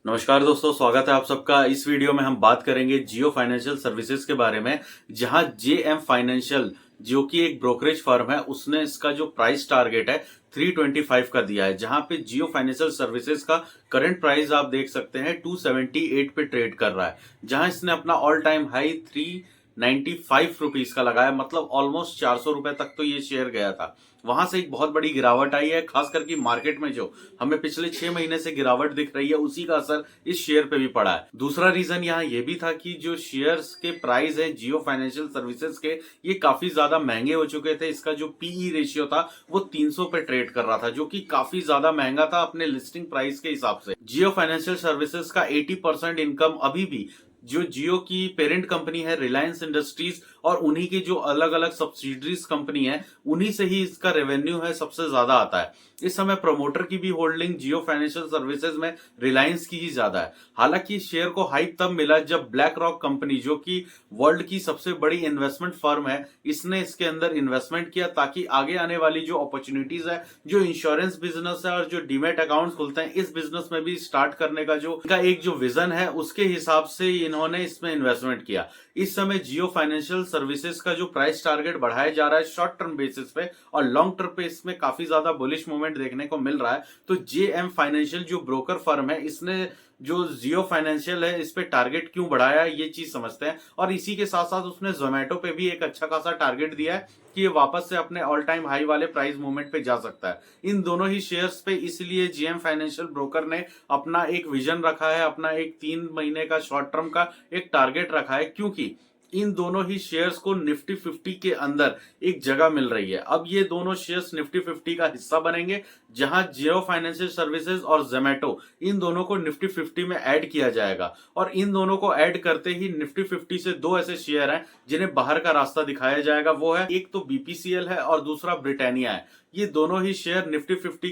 नमस्कार दोस्तों, स्वागत है आप सबका। इस वीडियो में हम बात करेंगे जियो फाइनेंशियल सर्विसेज के बारे में, जहां जेएम फाइनेंशियल जो कि एक ब्रोकरेज फर्म है, उसने इसका जो प्राइस टारगेट है 325 का दिया है। जहां पे जियो फाइनेंशियल सर्विसेज का करंट प्राइस आप देख सकते हैं 278 पे ट्रेड कर रहा है, जहां इसने अपना ऑल टाइम हाई 395 रुपीज का लगाया। मतलब ऑलमोस्ट 400 रुपए तक तो ये शेयर गया था। वहां से एक बहुत बड़ी गिरावट आई है, खास करके मार्केट में जो हमें पिछले 6 महीने से गिरावट दिख रही है, उसी का असर इस शेयर पे भी पड़ा है। दूसरा रीजन यहाँ ये भी था कि जो शेयर्स के प्राइस है जियो फाइनेंशियल सर्विसेज के, ये काफी ज्यादा महंगे हो चुके थे। इसका जो पीई रेशियो था वो 300 पे ट्रेड कर रहा था, जो कि काफी ज्यादा महंगा था अपने लिस्टिंग प्राइस के हिसाब से। जियो फाइनेंशियल सर्विसेज का 80% इनकम अभी भी जो जियो की पेरेंट कंपनी है रिलायंस इंडस्ट्रीज और उन्हीं की जो अलग अलग सब्सिडरीज कंपनी है, उन्हीं से ही इसका रेवेन्यू है सबसे ज्यादा आता है। इस समय प्रमोटर की भी होल्डिंग जियो फाइनेंशियल सर्विसेज में रिलायंस की ही ज्यादा है। हालांकि शेयर को हाइप तब मिला जब ब्लैक रॉक कंपनी, जो कि वर्ल्ड की सबसे बड़ी इन्वेस्टमेंट फर्म है, इसने इसके अंदर इन्वेस्टमेंट किया ताकि आगे आने वाली जो अपॉर्चुनिटीज है, जो इंश्योरेंस बिजनेस है और जो डीमेट अकाउंट खुलते हैं, इस बिजनेस में भी स्टार्ट करने का एक जो विजन है, उसके हिसाब से इन्होंने इसमें इन्वेस्टमेंट किया। इस समय जियो फाइनेंशियल सर्विसेज का जो प्राइस टारगेट बढ़ाया जा रहा है शॉर्ट टर्म बेसिस पे, और लॉन्ग टर्म पे इसमें काफी ज्यादा बुलिश मूवमेंट देखने को मिल रहा है। तो जेएम फाइनेंशियल जो ब्रोकर फर्म है, इसने जो जियो फाइनेंशियल है इस पे टारगेट क्यों बढ़ाया है, ये चीज समझते हैं। और इसी के साथ साथ उसने जोमेटो पे भी एक अच्छा खासा टारगेट दिया है कि ये वापस से अपने ऑल टाइम हाई वाले प्राइस मूवमेंट पे जा सकता है। इन दोनों ही शेयर्स पे इसलिए जीएम फाइनेंशियल ब्रोकर ने अपना एक विजन रखा है, अपना एक 3 महीने का शॉर्ट टर्म का एक टारगेट रखा है, क्योंकि इन दोनों ही शेयर्स को निफ्टी 50 के अंदर एक जगह मिल रही है। अब ये दोनों शेयर्स निफ्टी 50 का हिस्सा बनेंगे, जहां जियो फाइनेंशियल सर्विसेज और जोमेटो, इन दोनों को निफ्टी 50 में ऐड किया जाएगा। और इन दोनों को ऐड करते ही निफ्टी 50 से दो ऐसे शेयर हैं जिन्हें बाहर का रास्ता दिखाया जाएगा। वो है, एक तो बीपीसीएल है और दूसरा ब्रिटानिया है। ये दोनों ही शेयर निफ्टी 50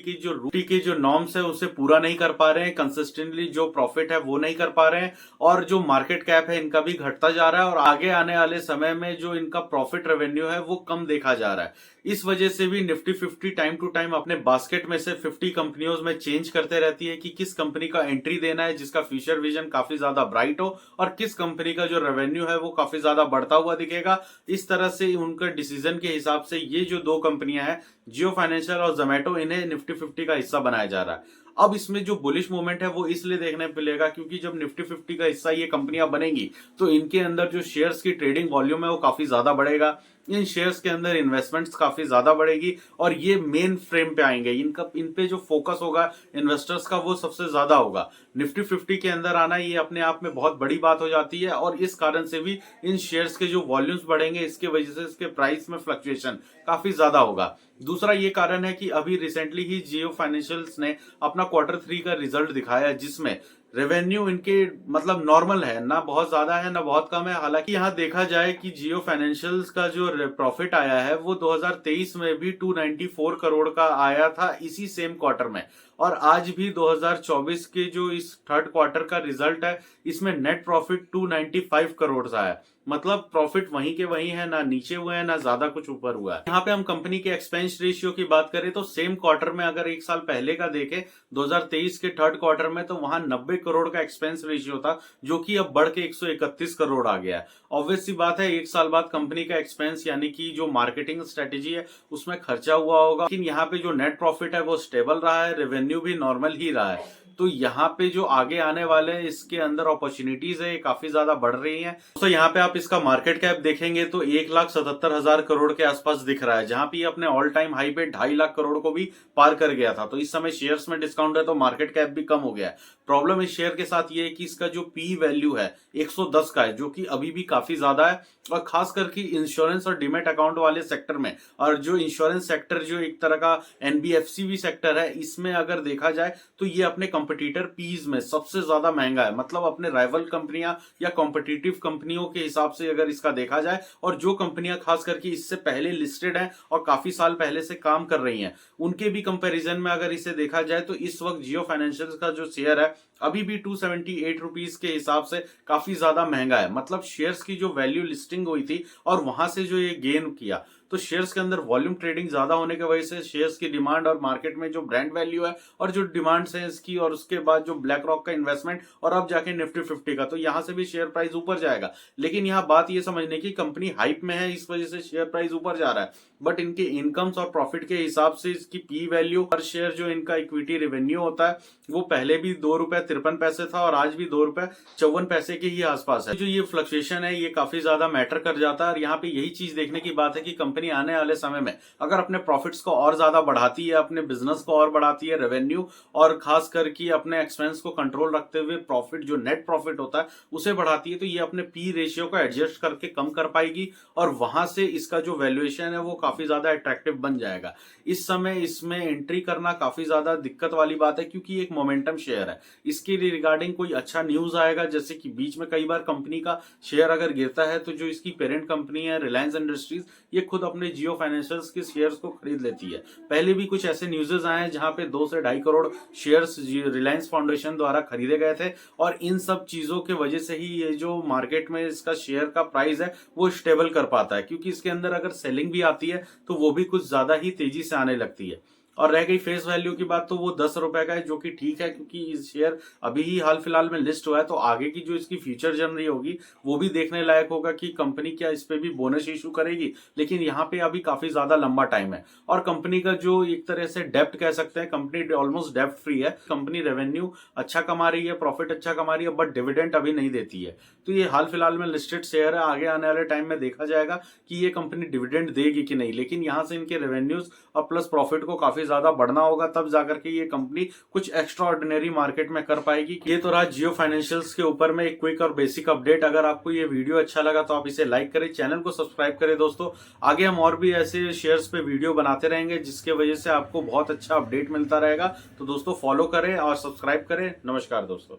की जो नॉर्म्स है उसे पूरा नहीं कर पा रहे हैं, कंसिस्टेंटली जो प्रॉफिट है वो नहीं कर पा रहे हैं, और जो मार्केट कैप है इनका भी घटता जा रहा है, और आगे आने वाले समय में जो इनका प्रॉफिट रेवेन्यू है वो कम देखा जा रहा है। इस वजह से भी निफ्टी 50 टाइम टू टाइम अपने बास्केट में से 50 कंपनियों में चेंज करते रहती है कि किस कंपनी का एंट्री देना है, जिसका फ्यूचर विजन काफी ज्यादा ब्राइट हो, और किस कंपनी का जो रेवेन्यू है वो काफी ज्यादा बढ़ता हुआ दिखेगा। इस तरह से उनका डिसीजन के हिसाब से ये जो दो कंपनियां हैं, जियो फाइनेंशियल और जोमेटो, इन्हें निफ्टी 50 का हिस्सा बनाया जा रहा है। अब इसमें जो बुलिश मूवमेंट है वो इसलिए देखने मिलेगा क्योंकि जब निफ्टी 50 का हिस्सा ये कंपनियां बनेंगी तो इनके अंदर जो शेयर्स की ट्रेडिंग वॉल्यूम है वो काफी ज्यादा बढ़ेगा। इन शेयर्स के अंदर इन्वेस्टमेंट्स काफी ज्यादा बढ़ेगी और ये मेन फ्रेम पे आएंगे। इन पे जो फोकस होगा इन्वेस्टर्स का वो सबसे ज्यादा होगा। निफ्टी 50 के अंदर आना ये अपने आप में बहुत बड़ी बात हो जाती है, और इस कारण से भी इन शेयर्स के जो वॉल्यूम्स बढ़ेंगे, इसके वजह से इसके प्राइस में फ्लक्चुएशन काफी ज्यादा होगा। दूसरा ये कारण है कि अभी रिसेंटली ही जियो फाइनेंशियल्स ने अपना Q3 का रिजल्ट दिखाया, जिसमें रेवेन्यू इनके मतलब नॉर्मल है, ना बहुत ज्यादा है ना बहुत कम है। हालांकि यहाँ देखा जाए कि जियो फाइनेंशियल्स का जो प्रॉफिट आया है वो 2023 में भी 294 करोड़ का आया था इसी सेम क्वार्टर में, और आज भी 2024 के जो इस थर्ड क्वार्टर का रिजल्ट है इसमें नेट प्रॉफिट 295 करोड़ का है। मतलब प्रॉफिट वहीं के वहीं है, ना नीचे हुए हैं ना ज्यादा कुछ ऊपर हुआ है। यहाँ पे हम कंपनी के एक्सपेंस रेशियो की बात करें तो सेम क्वार्टर में अगर एक साल पहले का देखें 2023 के थर्ड क्वार्टर में, तो वहां 90 करोड़ का एक्सपेंस रेशियो था, जो कि अब बढ़ के 131 करोड़ आ गया है। ऑब्वियस सी बात है, एक साल बाद कंपनी का एक्सपेंस यानी कि जो मार्केटिंग स्ट्रेटेजी है उसमें खर्चा हुआ होगा, लेकिन यहाँ पे जो नेट प्रॉफिट है वो स्टेबल रहा है, रेवेन्यू भी नॉर्मल ही रहा है। तो यहाँ पे जो आगे आने वाले हैं इसके अंदर अपॉर्चुनिटीज है काफी ज्यादा बढ़ रही हैं। तो यहाँ पे आप इसका मार्केट कैप देखेंगे तो 1,77,000 करोड़ के आसपास दिख रहा है, जहां पे अपने ऑल टाइम हाई पे 2.5 लाख करोड़ को भी पार कर गया था। तो इस समय शेयर्स में डिस्काउंट है तो मार्केट कैप भी कम हो गया है। प्रॉब्लम इस शेयर के साथ ये है कि इसका जो पी वैल्यू है 110 का है, जो कि अभी भी काफी ज्यादा है, और खास करके इंश्योरेंस और डीमेट अकाउंट वाले सेक्टर में, और जो इंश्योरेंस सेक्टर जो एक तरह का एनबीएफसी भी सेक्टर है, इसमें अगर देखा जाए तो ये अपने कंपटीटर पीज में सबसे ज्यादा महंगा है। मतलब अपने राइवल कंपनियां या कॉम्पिटिटिव कंपनियों के हिसाब से अगर इसका देखा जाए, और जो कंपनियां खास करके इससे पहले लिस्टेड हैं और काफी साल पहले से काम कर रही हैं, उनके भी कंपैरिजन में अगर इसे देखा जाए तो इस वक्त जियो फाइनेंशियल का जो शेयर है अभी भी 278 रुपीज के हिसाब से काफी ज्यादा महंगा है। मतलब शेयर्स की जो वैल्यू लिस्टिंग हुई थी और वहां से जो ये गेन किया, तो शेयर्स के अंदर वॉल्यूम ट्रेडिंग ज्यादा होने की वजह से शेयर्स की डिमांड और मार्केट में जो ब्रांड वैल्यू है और जो डिमांड्स है इसकी, और उसके बाद जो ब्लैक रॉक का इन्वेस्टमेंट और अब जाके निफ्टी 50 का, तो यहां से भी शेयर प्राइस ऊपर जाएगा। लेकिन यहाँ बात ये समझने की, कंपनी हाइप में है इस वजह से शेयर प्राइस ऊपर जा रहा है, बट इनके इनकम्स और प्रॉफिट के हिसाब से इसकी पी वैल्यू पर शेयर जो इनका इक्विटी रेवेन्यू होता है वो पहले भी ₹2.53 था और आज भी ₹2.54 के ही आसपास है। जो ये फ्लक्चुएशन है ये काफी ज्यादा मैटर कर जाता है, और यहाँ पे यही चीज देखने की बात है कि कंपनी आने वाले समय में अगर अपने प्रॉफिट्स को और ज्यादा बढ़ाती है, अपने बिजनेस को और बढ़ाती है, रेवेन्यू और खास करके अपने एक्सपेंस को कंट्रोल रखते हुए प्रॉफिट जो नेट प्रॉफिट होता है उसे बढ़ाती है, तो ये अपने पी रेशियो को एडजस्ट करके कम कर पाएगी और वहां से इसका जो वैल्यूएशन है वो काफी ज्यादा अट्रैक्टिव बन जाएगा। इस समय इसमें एंट्री करना काफी ज्यादा दिक्कत वाली बात है, क्योंकि एक मोमेंटम शेयर है। इसके रिगार्डिंग कोई अच्छा न्यूज आएगा, जैसे कि बीच में कई बार कंपनी का शेयर अगर गिरता है तो जो इसकी पेरेंट कंपनी है रिलायंस इंडस्ट्रीज, ये खुद अपने जियो फाइनेंशियल्स के शेयर्स को खरीद लेती है। पहले भी कुछ ऐसे न्यूज़ेस आए हैं जहां पे 2 से 2.5 करोड़ शेयर्स रिलायंस फाउंडेशन द्वारा खरीदे गए थे, और इन सब चीजों के वजह से ही ये जो मार्केट में इसका शेयर का प्राइस है वो स्टेबल कर पाता है, क्योंकि इसके अंदर अगर सेलिंग भी आती है तो वो भी कुछ ज्यादा ही तेजी से आने लगती है। और रह गई फेस वैल्यू की बात, तो वो ₹10 का है, जो कि ठीक है, क्योंकि इस शेयर अभी ही हाल फिलहाल में लिस्ट हुआ है, तो आगे की जो इसकी फ्यूचर जर्नी होगी वो भी देखने लायक होगा कि कंपनी क्या इस पे भी बोनस इशू करेगी। लेकिन यहाँ पे अभी काफी ज्यादा लंबा टाइम है, और कंपनी का जो एक तरह से डेप्ट कह सकते हैं, कंपनी ऑलमोस्ट डेप्ट फ्री है। कंपनी रेवेन्यू अच्छा कमा रही है, प्रॉफिट अच्छा कमा रही है, बट डिविडेंड अभी नहीं देती है। तो ये हाल फिलहाल में लिस्टेड शेयर है, आगे आने वाले टाइम में देखा जाएगा कि ये कंपनी डिविडेंड देगी कि नहीं। लेकिन यहाँ से इनके रेवेन्यूज और प्लस प्रॉफिट को काफी ज्यादा बढ़ना होगा, तब जाकर के ये कंपनी कुछ एक्स्ट्रा ऑर्डिनरी मार्केट में कर पाएगी। ये तो रहा जियो फाइनेंशियल्स के ऊपर में एक क्विक और बेसिक अपडेट। अगर आपको ये वीडियो अच्छा लगा तो आप इसे लाइक करें, चैनल को सब्सक्राइब करें दोस्तों। आगे हम और भी ऐसे शेयर्स पे वीडियो बनाते रहेंगे, जिसके वजह से आपको बहुत अच्छा अपडेट मिलता रहेगा। तो दोस्तों फॉलो करें और सब्सक्राइब करें। नमस्कार दोस्तों।